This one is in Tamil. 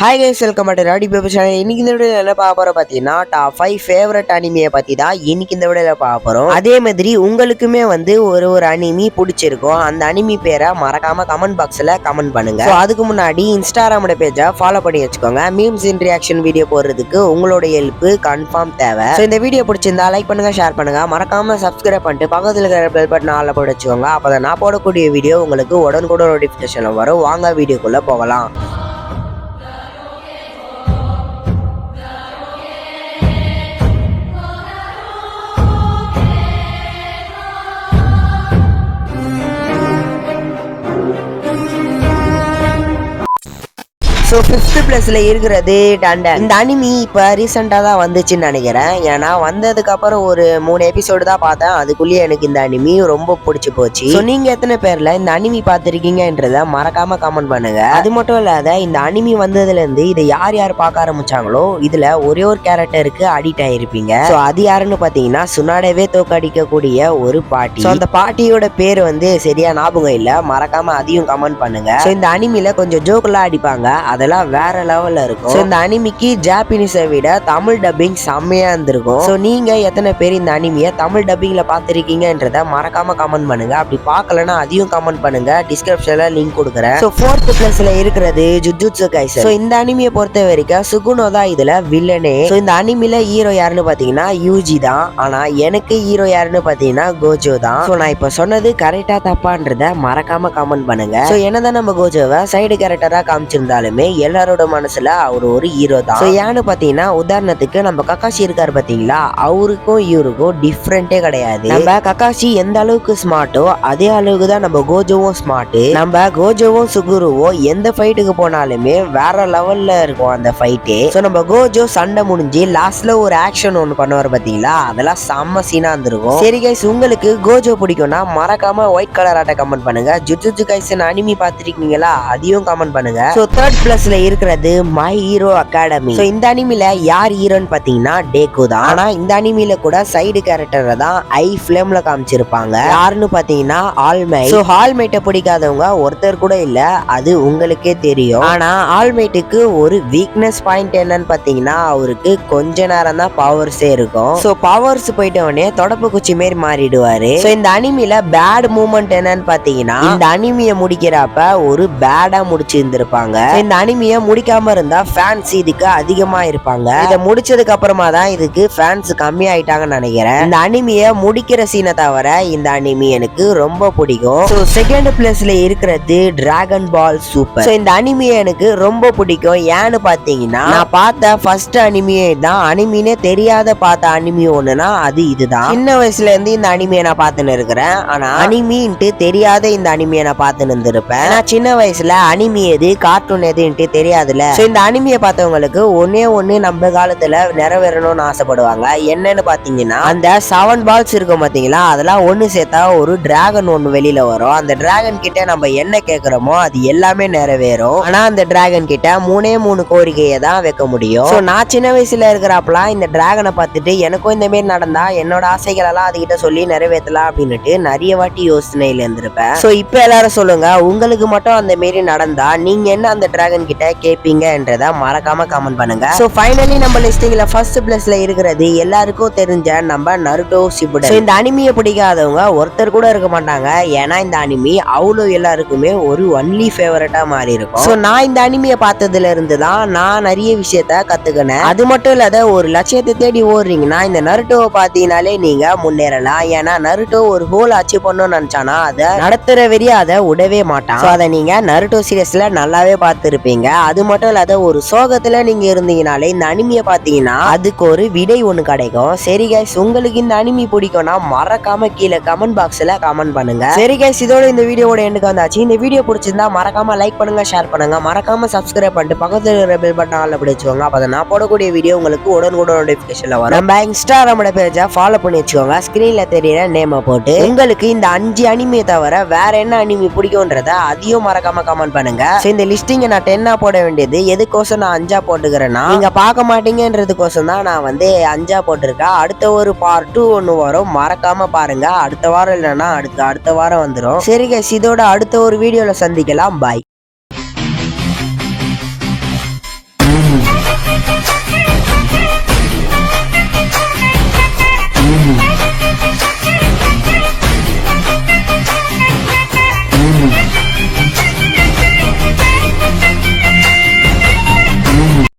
ஹாய் கைஸ், வெல்கம் டு ராடி பேப்பர் சேனல். இன்னைக்கு இந்த வீடியோல என்ன பார்க்க போறோம் பார்த்தீங்கன்னா, டாப் 5 ஃபேவரட் அனிமியை பத்தி தான் இன்னைக்கு இந்த வீடியோல பார்க்க போறோம். அதே மாதிரி உங்களுக்குமே ஒரு அனிமி பிடிச்சிருக்கும். அந்த அனிமி பேரை மறக்காம கமெண்ட் பாக்ஸ்ல கமெண்ட் பண்ணுங்க. அதுக்கு முன்னாடி இன்ஸ்டாகிராமோட பேஜை ஃபாலோ பண்ணி வச்சுக்கோங்க. மீம்ஸ் இன் ரியாக்ஷன் வீடியோ போடுறதுக்கு உங்களோட ஹெல்ப் கன்ஃபார்ம் தேவை. இந்த வீடியோ பிடிச்சிருந்தா லைக் பண்ணுங்க, ஷேர் பண்ணுங்க, மறக்காம சப்ஸ்கிரைப் பண்ணிட்டு பக்கத்துல இருக்கிற பெல் பட்டன் ஆல்ல போட்டு வச்சுக்கோங்க. அப்பதான் நான் போடக்கூடிய வீடியோ உங்களுக்கு உடனுக்குடன் நோட்டிபிகேஷன் வரும். வாங்க வீடியோக்குள்ள போகலாம். ஃபிஃப்த் பிளேஸ்ல இருக்கிறது டண்டன். இந்த அனிமி இப்ப ரீசெண்டா தான் வந்துச்சுன்னு நினைக்கிறேன். ஏன்னா வந்ததுக்கு அப்புறம் ஒரு 3 எபிசோடு தான் பார்த்தேன். அதுக்குள்ளேயே எனக்கு இந்த அனிமி ரொம்ப பிடிச்சி போச்சு. நீங்க எத்தனை பேர்ல இந்த அனிமி பார்த்திருக்கீங்கன்றத மறக்காம கமெண்ட் பண்ணுங்க. அது மட்டும் இல்லாத இந்த அனிமி வந்ததுல இருந்து இதை யார் யார் பார்க்க ஆரம்பிச்சாங்களோ இதுல ஒரே ஒரு கேரக்டருக்கு அடிக்ட் ஆயிருப்பீங்க. அது யாருன்னு பாத்தீங்கன்னா சுனாடவே தோக்கடிக்கக்கூடிய ஒரு பாட்டி. அந்த பாட்டியோட பேர் சரியா ஞாபகம் இல்ல, மறக்காம அதையும் கமெண்ட் பண்ணுங்க. இந்த அனிமில கொஞ்சம் ஜோக்கெல்லாம் அடிப்பாங்க, அதெல்லாம் வேற லெவல்ல இருக்கும். இந்த அனிமிக்கு ஜாப்பனீஸை விட தமிழ் டப்பிங் செம்மையா இருந்திருக்கும். நீங்க எத்தனை பேர் இந்த அனிமியை தமிழ் டப்பிங்ல பாத்திருக்கீங்கன்றத மறக்காம கமெண்ட் பண்ணுங்க. அப்படி பார்க்கலன்னா அதையும் கமெண்ட் பண்ணுங்க, டிஸ்கிரிப்ஷன்ல லிங்க் கொடுக்குறேன். ஃபோர்த் பிளேஸ்ல இருக்கிறது ஜுஜுட்சு கைசன். இந்த அனிமியை பொறுத்த வரைக்கும் சுகுனோ தான் இதுல வில்லனே. இந்த அனிமில ஹீரோ யாருன்னு பாத்தீங்கன்னா யூஜி தான். ஆனா எனக்கு ஹீரோ யாருன்னு பாத்தீங்கன்னா கோஜோ தான். நான் இப்ப சொன்னது கரெக்டா தப்பான்றத மறக்காம கமெண்ட் பண்ணுங்க. என்னதான் நம்ம கோஜோவை சைடு கேரக்டரா காமிச்சிருந்தாலுமே எல்லாரோட மனசுல அவர் ஒரு ஹீரோ தான். ஏன்னு பாத்தீங்கன்னா உதாரணத்துக்கு நம்ம கக்காஷி இருக்காரு பாத்தீங்களா, அவருக்கும் இவருக்கும் டிஃப்ரெண்டே கிடையாது. நம்ம கக்காஷி எந்த அளவுக்கு ஸ்மார்ட்டோ அதே அளவுக்கு தான் நம்ம கோஜோவும் ஸ்மார்ட். நம்ம கோஜோவும் சுகுருவும் எந்த ஃபைட்டுக்கு போனாலுமே வேற லெவல்ல இருக்கும் அந்த ஃபைட்டு. நம்ம கோஜோ சண்டை முடிஞ்சு லாஸ்ட்ல ஒரு ஆக்ஷன் ஒண்ணு பண்ணுவார் பாத்தீங்களா, அதெல்லாம் செம்ம சீனா இருந்திருக்கும். சரி கைஸ், உங்களுக்கு கோஜோ பிடிக்கும்னா மறக்காம ஒயிட் கலர் ஆட்ட கமெண்ட் பண்ணுங்க. ஜுஜுட்சு கைசன் அனிமி பாத்திருக்கீங்களா அதையும் கமெண்ட் பண்ணுங்க. தேர்ட் பிளேஸ்ல இருக்கிறது மை ஹீரோ அகாடமி. இந்த அனிமில யார் ஹீரோன்னு பாத்தீங்கன்னா டேக்கு தான். ஆனா இந்த அனிமில கூட சைடு கேரக்டரை தான் ஐ ஃபிளேம்ல காமிச்சிருப்பாங்க. யாருன்னு பாத்தீங்கன்னா ஆல்மைட். ஆல்மைட்டை பிடிக்காதவங்க ஒருத்தர் கூட இல்ல, அது உங்களுக்கே தெரியும். ஆனா ஆல்மைட்டுக்கு ஒரு வீக்னஸ் பாயிண்ட் என்னன்னு பாத்தீங்கன்னா அவருக்கு கொஞ்ச நேரம் தான் பவர்ஸே இருக்கும். பவர்ஸ் போயிட்டவனே தொடப்பு குச்சி மாரி மாறிடுவாரு. இந்த அனிமில பேட் மூமெண்ட் என்னன்னு பாத்தீங்கன்னா இந்த அனிமியை முடிக்கிறப்ப ஒரு பேடா முடிச்சு இருந்திருப்பாங்க. இந்த அனிமியை முடிக்காம இருந்தா ஃபேன்ஸ் இதுக்கு அதிகமா இருப்பாங்க. இதை முடிச்சதுக்கு அப்புறமா தான் இதுக்கு ஃபேன்ஸ் கம்மி ஆயிட்டாங்கன்னு நினைக்கிறேன். இந்த அனிமியை முடிக்கிற சீனை தவிர இந்த அனிமி எனக்கு ரொம்ப பிடிக்கும். செகண்ட் பிளேஸ்ல இருக்கிறது டிராகன் பால் சூப்பர். இந்த அனிமியை எனக்கு ரொம்ப பிடிக்கும். ஏன்னு பாத்தீங்கன்னா நான் பார்த்த ஃபர்ஸ்ட் அனிமியே தான். அனிமினே தெரியாத பார்த்த அனிமி ஒண்ணுனா அது இதுதான். சின்ன வயசுல இருந்து இந்த அனிமியை நான் பார்த்துன்னு இருக்கிறேன். ஆனா அனிமின்ட்டு தெரியாத இந்த அனிமியை நான் பார்த்துன்னு இருந்திருப்பேன். நான் சின்ன வயசுல அனிமி எது கார்ட்டூன் எதுன்ட்டு தெரியாதுல. இந்த அனிமியை பார்த்தவங்களுக்கு ஒண்ணு நம்ம காலத்துல நிறைவேறணும்னு ஆசைப்படுவாங்க. என்னன்னு பாத்தீங்கன்னா அந்த 7 பால்ஸ் இருக்கும் பாத்தீங்களா, அதெல்லாம் ஒண்ணு சேர்த்தா ஒரு டிராகன் ஒண்ணு வெளியில வரும். அந்த டிராகன் கிட்ட நம்ம என்ன கேக்குறோமோ அது எல்லாமே நிறைவேறும். ஆனா அந்த டிராகன் கிட்ட 3 கோரிக்கையை தான் வைக்க முடியும். நான் சின்ன வயசுல இருக்கிறப்பலாம் இந்த டிராகனை பார்த்துட்டு எனக்கும் இந்த மாதிரி நடந்தா என்னோட ஆசைகள் எல்லாம் அதுகிட்ட சொல்லி நிறைவேற்றலாம் அப்படின்னுட்டு நிறைய வாட்டி யோசனையில இருந்திருப்பேன். இப்ப எல்லாரும் சொல்லுங்க, உங்களுக்கு மட்டும் அந்த மாரி நடந்தா நீங்க என்ன அந்த டிராகன் கிட்ட கேப்பீங்கன்றத மறக்காம கமெண்ட் பண்ணுங்க. ஃபைனலி நம்ம லிஸ்டிங்ல ஃபர்ஸ்ட் பிளேஸ்ல இருக்கிறது எல்லாருக்கும் தெரிஞ்ச நம்ம நருட்டோ ஷிபுடன். இந்த அனிமியை பிடிக்காதவங்க ஒருத்தர் கூட இருக்க மாட்டாங்க. ஏன்னா இந்த அனிமி அவ்வளவு எல்லாருக்குமே ஒரு ஒன்லி ஃபேவரட்டா மாறி இருக்கும். நான் இந்த அனிமியை பார்த்ததுல இருந்து தான் நான் நிறைய விஷயத்த கத்துக்கினேன். அது மட்டும் இல்லாத ஒரு லட்சியத்தை தேடி ஓடுறீங்கன்னா இந்த நருட்டோவை பார்த்தீங்கன்னாலே நீங்க முன்னேறலாம். ஏன்னா நருட்டோ ஒரு கோல் அச்சீவ் பண்ணணும்னு நினைச்சானா அதை நடத்துற வரையும் அதை விடவே மாட்டான். அதை நீங்க நருட்டோ சீரியஸ்ல நல்லாவே பார்த்துருப்பீங்க. அது மட்டும் இல்லாத ஒரு சோகத்துல நீங்க இருந்தீங்கனாலே இந்த அனிமியை பாத்தீங்கன்னா அதுக்கு ஒரு விடை ஒண்ணு கிடைக்கும். சரி கைஸ், உங்களுக்கு இந்த அனிமி பிடிக்கும்னா மறக்காம கீழே கமெண்ட் பாக்ஸ்ல கமெண்ட் பண்ணுங்க. சரி கைஸ், இதோட இந்த வீடியோட எண்டுக்கு வந்தாச்சு. இந்த வீடியோ பிடிச்சிருந்தா மறக்காம லைக் பண்ணுங்க, ஷேர் பண்ணுங்க, மறக்காம சப்ஸ்கிரைப் பண்ணிட்டு பக்கத்துல இருக்கிற பெல் பட்டன் ஆல்ல பிடிச்சுக்கோங்க. அப்பதான் நான் போடக்கூடிய வீடியோ உங்களுக்கு உடனுக்குடன் நோட்டிபிகேஷன்ல வரும். நம்ம இன்ஸ்டாகிராமோட பேஜை ஃபாலோ பண்ணி வச்சுக்கோங்க. ஸ்கிரீன்ல தெரியற நேமை போட்டு உங்களுக்கு இந்த 5 அனிமியை தவிர வேற என்ன அனிமி பிடிக்கும்ன்றத அதையும் மறக்காம கமெண்ட் பண்ணுங்க. இந்த லிஸ்டிங் நான் 10 போட வேண்டியது எதுக்கோசம் நான் 5 போட்டுக்கிறேன்னா நீங்க பார்க்க மாட்டீங்கன்றதுக்கோசம் தான் நான் 5 போட்டிருக்கேன். அடுத்த ஒரு பார்ட் 2 ஒன்று வரும், மறக்காம பாருங்க. அடுத்த வாரம் இல்லைன்னா அடுத்த வாரம் வந்துடும். சரி கைஸ், இதோட அடுத்த ஒரு வீடியோல சந்திக்கலாம். பாய்.